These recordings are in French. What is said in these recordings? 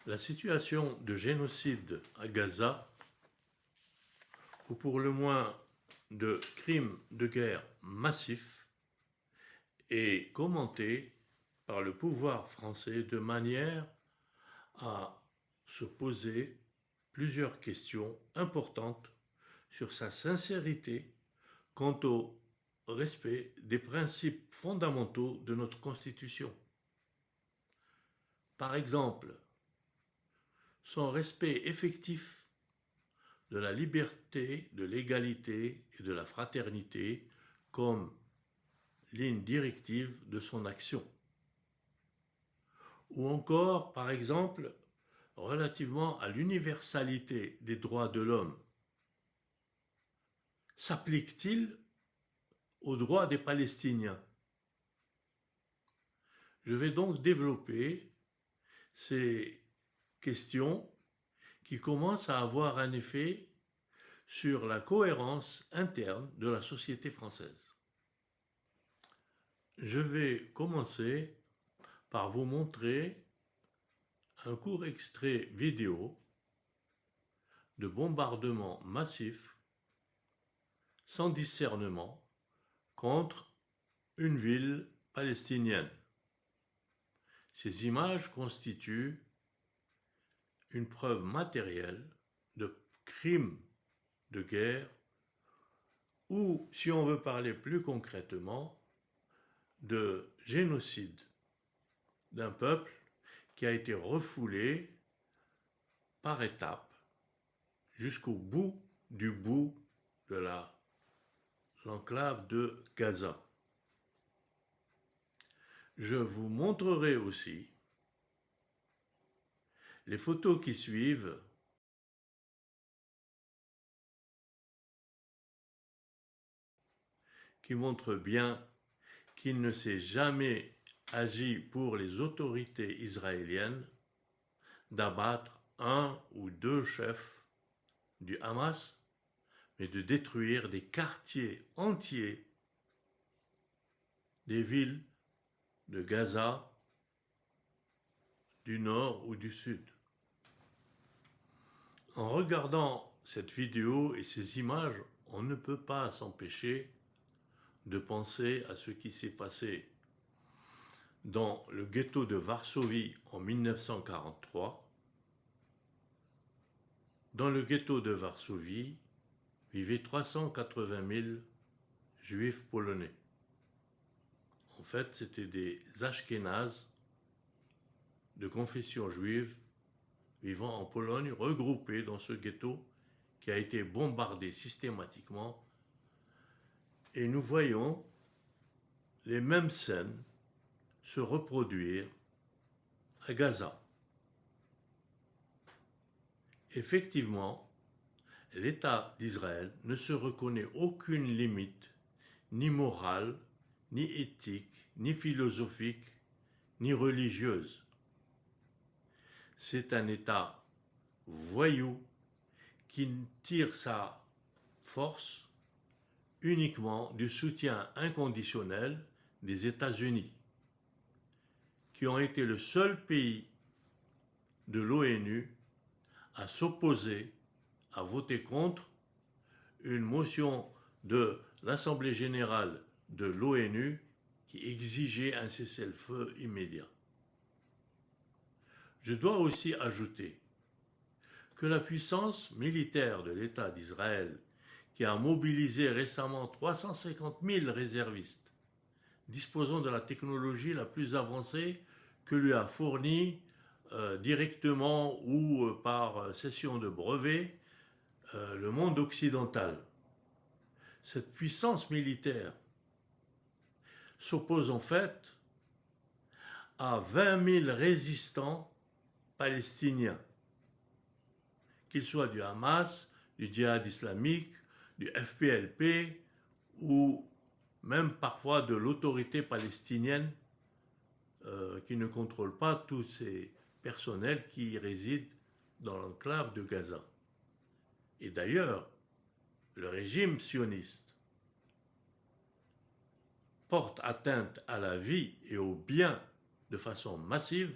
La situation de génocide à Gaza, ou pour le moins de crimes de guerre massifs, est commentée par le pouvoir français de manière à se poser plusieurs questions importantes sur sa sincérité quant au respect des principes fondamentaux de notre Constitution. Par exemple, son respect effectif de la liberté, de l'égalité et de la fraternité comme ligne directive de son action. Ou encore, par exemple, relativement à l'universalité des droits de l'homme. S'applique-t-il aux droits des Palestiniens? Je vais donc développer ces questions qui commencent à avoir un effet sur la cohérence interne de la société française. Je vais commencer par vous montrer un court extrait vidéo de bombardements massifs sans discernement contre une ville palestinienne. Ces images constituent une preuve matérielle de crimes de guerre ou, si on veut parler plus concrètement, de génocide d'un peuple qui a été refoulé par étapes jusqu'au bout de l'enclave de Gaza. Je vous montrerai aussi les photos qui suivent qui montrent bien qu'il ne s'est jamais agi pour les autorités israéliennes d'abattre un ou deux chefs du Hamas, mais de détruire des quartiers entiers des villes de Gaza, du nord ou du sud. En regardant cette vidéo et ces images, on ne peut pas s'empêcher de penser à ce qui s'est passé dans le ghetto de Varsovie en 1943. Dans le ghetto de Varsovie vivaient 380 000 juifs polonais. En fait, c'était des Ashkénazes de confession juive vivant en Pologne, regroupés dans ce ghetto qui a été bombardé systématiquement. Et nous voyons les mêmes scènes se reproduire à Gaza. Effectivement, l'État d'Israël ne se reconnaît aucune limite, ni morale, ni éthique, ni philosophique, ni religieuse. C'est un État voyou qui tire sa force uniquement du soutien inconditionnel des États-Unis, qui ont été le seul pays de l'ONU à s'opposer, à voter contre une motion de l'Assemblée générale de l'ONU qui exigeait un cessez-le-feu immédiat. Je dois aussi ajouter que la puissance militaire de l'État d'Israël, qui a mobilisé récemment 350 000 réservistes, disposant de la technologie la plus avancée que lui a fournie directement ou par cession de brevets le monde occidental. Cette puissance militaire s'oppose en fait à 20 000 résistants palestiniens, qu'ils soient du Hamas, du djihad islamique, du FPLP ou même parfois de l'autorité palestinienne qui ne contrôle pas tous ces personnels qui résident dans l'enclave de Gaza. Et d'ailleurs, le régime sioniste porte atteinte à la vie et au bien de façon massive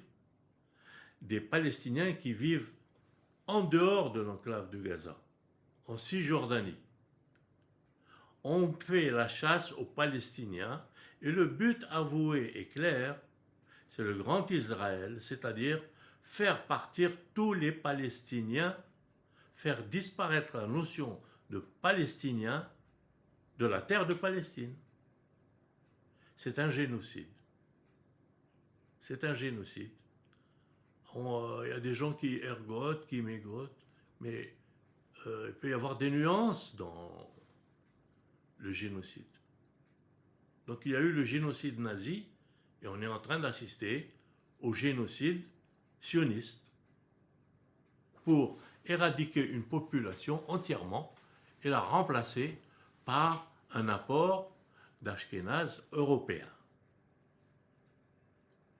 des Palestiniens qui vivent en dehors de l'enclave de Gaza, en Cisjordanie. On fait la chasse aux Palestiniens et le but avoué est clair, c'est le grand Israël, c'est-à-dire faire partir tous les Palestiniens, faire disparaître la notion de Palestiniens de la terre de Palestine. C'est un génocide. C'est un génocide. Il y a des gens qui ergotent, qui mégotent, mais il peut y avoir des nuances dans le génocide. Donc il y a eu le génocide nazi, et on est en train d'assister au génocide sioniste pour éradiquer une population entièrement et la remplacer par un apport d'Ashkénazes européens.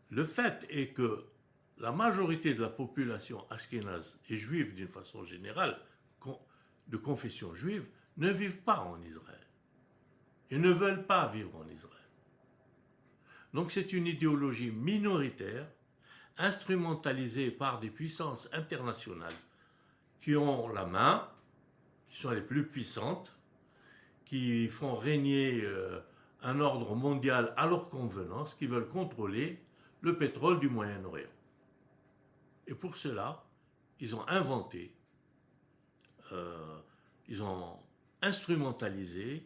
Le fait est que la majorité de la population ashkénaze et juive d'une façon générale, de confession juive, ne vivent pas en Israël. Ils ne veulent pas vivre en Israël. Donc c'est une idéologie minoritaire, instrumentalisée par des puissances internationales qui ont la main, qui sont les plus puissantes, qui font régner un ordre mondial à leur convenance, qui veulent contrôler le pétrole du Moyen-Orient. Et pour cela, ils ont inventé, ils ont instrumentalisé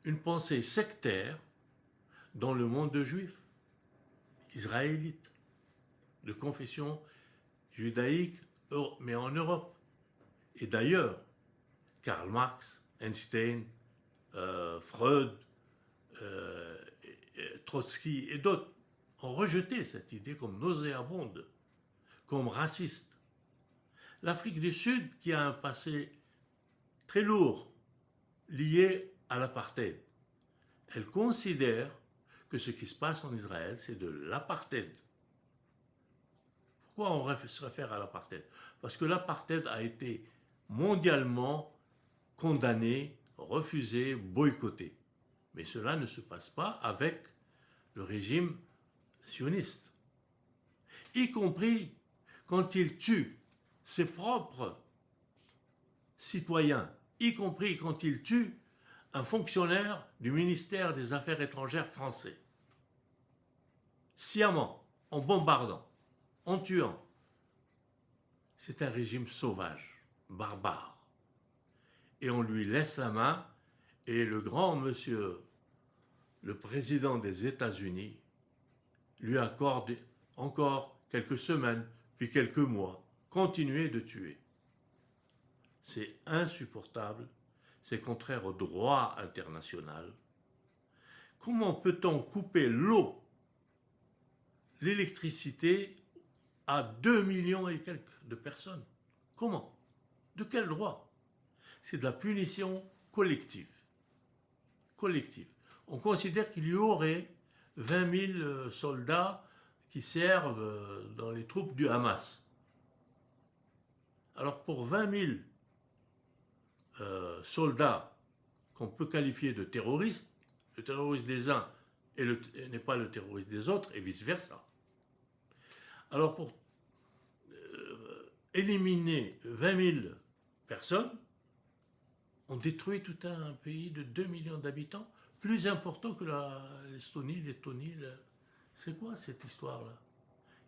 une pensée sectaire dans le monde juif, israélite, de confession judaïque, mais en Europe. Et d'ailleurs, Karl Marx, Einstein, Freud, Trotsky et d'autres ont rejeté cette idée comme nauséabonde, comme raciste. L'Afrique du Sud, qui a un passé très lourd lié à l'apartheid, elle considère que ce qui se passe en Israël, c'est de l'apartheid. Pourquoi on se réfère à l'apartheid? Parce que l'apartheid a été mondialement condamné, refusé, boycotté. Mais cela ne se passe pas avec le régime sioniste. Y compris quand il tue ses propres citoyens, y compris quand il tue un fonctionnaire du ministère des Affaires étrangères français, sciemment, en bombardant, en tuant. C'est un régime sauvage, barbare. Et on lui laisse la main, et le grand monsieur, le président des États-Unis, lui accorde encore quelques semaines, puis quelques mois, continuer de tuer. C'est insupportable, c'est contraire au droit international. Comment peut-on couper l'eau, l'électricité à 2 millions et quelques de personnes? Comment? De quel droit? C'est de la punition collective. Collective. On considère qu'il y aurait 20 000 soldats qui servent dans les troupes du Hamas. Alors pour 20 000 soldats qu'on peut qualifier de terroristes, le terroriste des uns n'est pas le terroriste des autres, et vice-versa. Alors pour éliminer 20 000 personnes, on détruit tout un pays de 2 millions d'habitants, plus important que l'Estonie, Lettonie. C'est quoi cette histoire-là?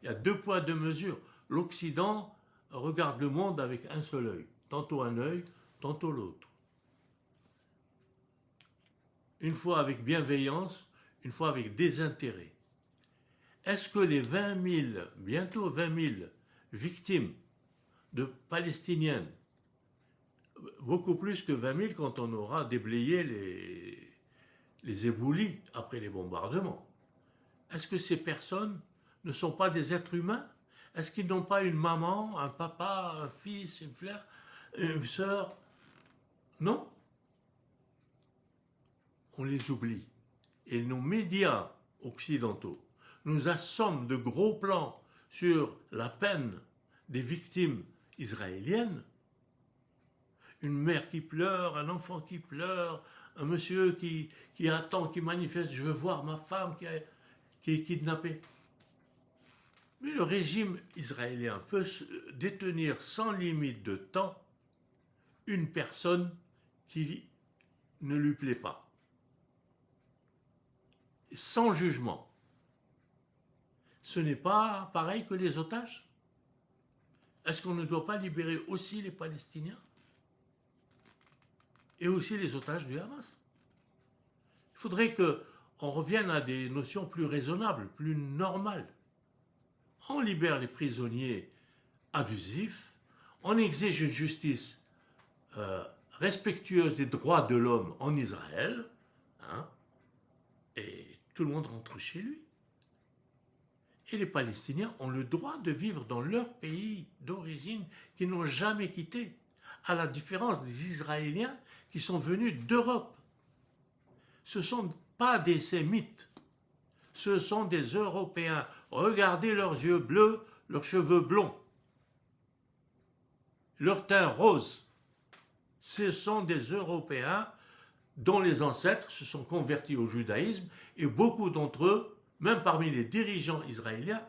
Il y a 2 poids, 2 mesures. L'Occident regarde le monde avec un seul œil, tantôt un œil, tantôt l'autre. Une fois avec bienveillance, une fois avec désintérêt. Est-ce que les 20 000, bientôt 20 000 victimes de Palestiniennes, beaucoup plus que 20 000 quand on aura déblayé les éboulis après les bombardements, est-ce que ces personnes ne sont pas des êtres humains? Est-ce qu'ils n'ont pas une maman, un papa, un fils, une frère, une sœur? Non. On les oublie. Et nos médias occidentaux nous assomment de gros plans sur la peine des victimes israéliennes. Une mère qui pleure, un enfant qui pleure, un monsieur qui attend, qui manifeste, je veux voir ma femme qui est kidnappée. Mais le régime israélien peut détenir sans limite de temps une personne qui ne lui plaît pas, sans jugement. Ce n'est pas pareil que les otages? Est-ce qu'on ne doit pas libérer aussi les Palestiniens et aussi les otages du Hamas? Il faudrait qu'on revienne à des notions plus raisonnables, plus normales. On libère les prisonniers abusifs, on exige une justice respectueuse des droits de l'homme en Israël, hein, et tout le monde rentre chez lui. Et les Palestiniens ont le droit de vivre dans leur pays d'origine qu'ils n'ont jamais quitté, à la différence des Israéliens qui sont venus d'Europe. Ce ne sont pas des Sémites, ce sont des Européens. Regardez leurs yeux bleus, leurs cheveux blonds, leur teint rose. Ce sont des Européens dont les ancêtres se sont convertis au judaïsme et beaucoup d'entre eux, même parmi les dirigeants israéliens,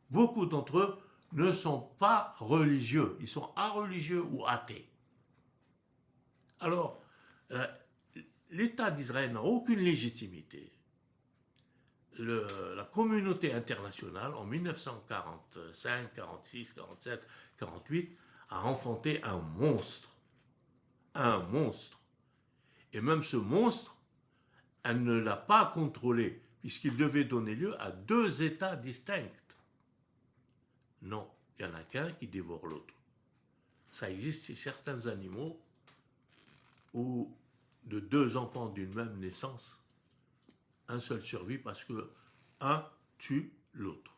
beaucoup d'entre eux ne sont pas religieux, ils sont areligieux ou athées. Alors, l'État d'Israël n'a aucune légitimité. La communauté internationale, en 1945, 46, 47, 48, a enfanté un monstre. Un monstre. Et même ce monstre, elle ne l'a pas contrôlé, puisqu'il devait donner lieu à deux États distincts. Non, il n'y en a qu'un qui dévore l'autre. Ça existe chez certains animaux où de deux enfants d'une même naissance, un seul survit parce que un tue l'autre.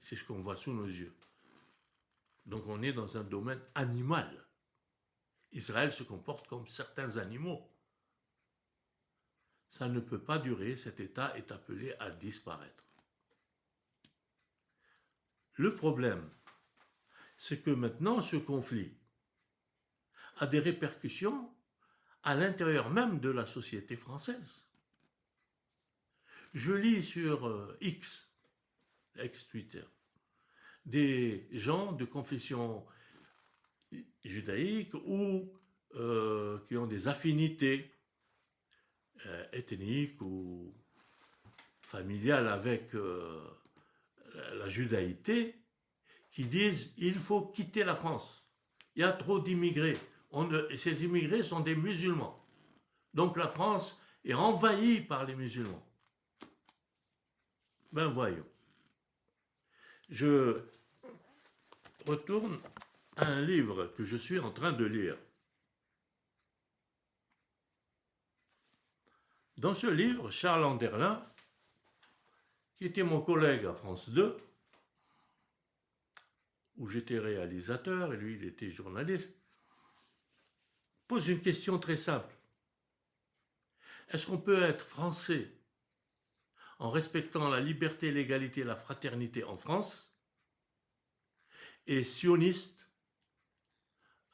C'est ce qu'on voit sous nos yeux. Donc on est dans un domaine animal. Israël se comporte comme certains animaux. Ça ne peut pas durer, cet État est appelé à disparaître. Le problème, c'est que maintenant ce conflit a des répercussions à l'intérieur même de la société française. Je lis sur X, ex-Twitter, des gens de confession judaïque ou qui ont des affinités ethniques ou familiales avec la judaïté, qui disent il faut quitter la France. Il y a trop d'immigrés. Et ces immigrés sont des musulmans. Donc la France est envahie par les musulmans. Ben voyons. Je retourne à un livre que je suis en train de lire. Dans ce livre, Charles Anderlin, qui était mon collègue à France 2, où j'étais réalisateur et lui il était journaliste, pose une question très simple. Est-ce qu'on peut être français en respectant la liberté, l'égalité et la fraternité en France et sioniste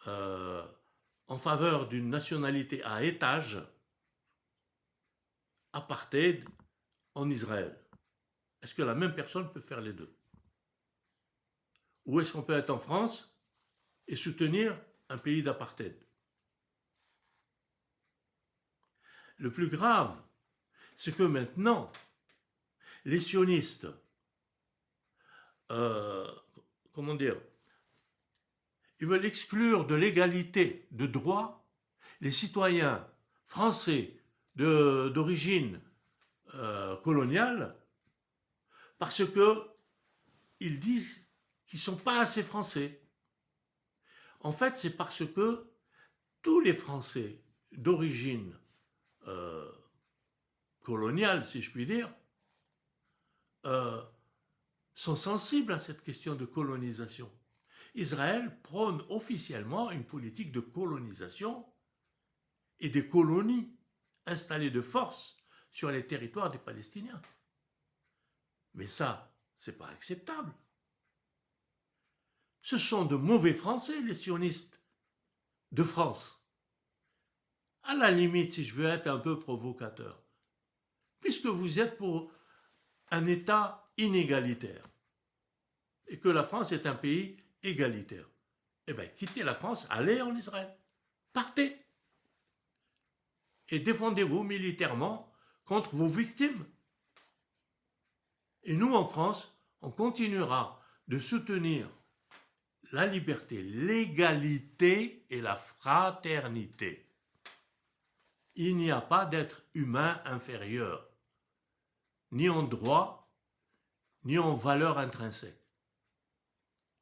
en faveur d'une nationalité à étage apartheid en Israël? Est-ce que la même personne peut faire les deux? Ou est-ce qu'on peut être en France et soutenir un pays d'apartheid? Le plus grave, c'est que maintenant, les sionistes, comment dire, ils veulent exclure de l'égalité de droit les citoyens français d'origine coloniale parce qu'ils disent qu'ils ne sont pas assez français. En fait, c'est parce que tous les Français d'origine coloniale, si je puis dire, sont sensibles à cette question de colonisation. Israël prône officiellement une politique de colonisation et des colonies installées de force sur les territoires des Palestiniens. Mais ça, c'est pas acceptable. Ce sont de mauvais Français, les sionistes de France. À la limite, si je veux être un peu provocateur, puisque vous êtes pour un État inégalitaire. et que la France est un pays égalitaire. Eh bien, quittez la France, allez en Israël. Partez. Et défendez-vous militairement contre vos victimes. Et nous, en France, on continuera de soutenir la liberté, l'égalité et la fraternité. Il n'y a pas d'être humain inférieur, ni en droit, ni en valeur intrinsèque.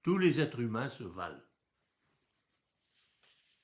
Tous les êtres humains se valent.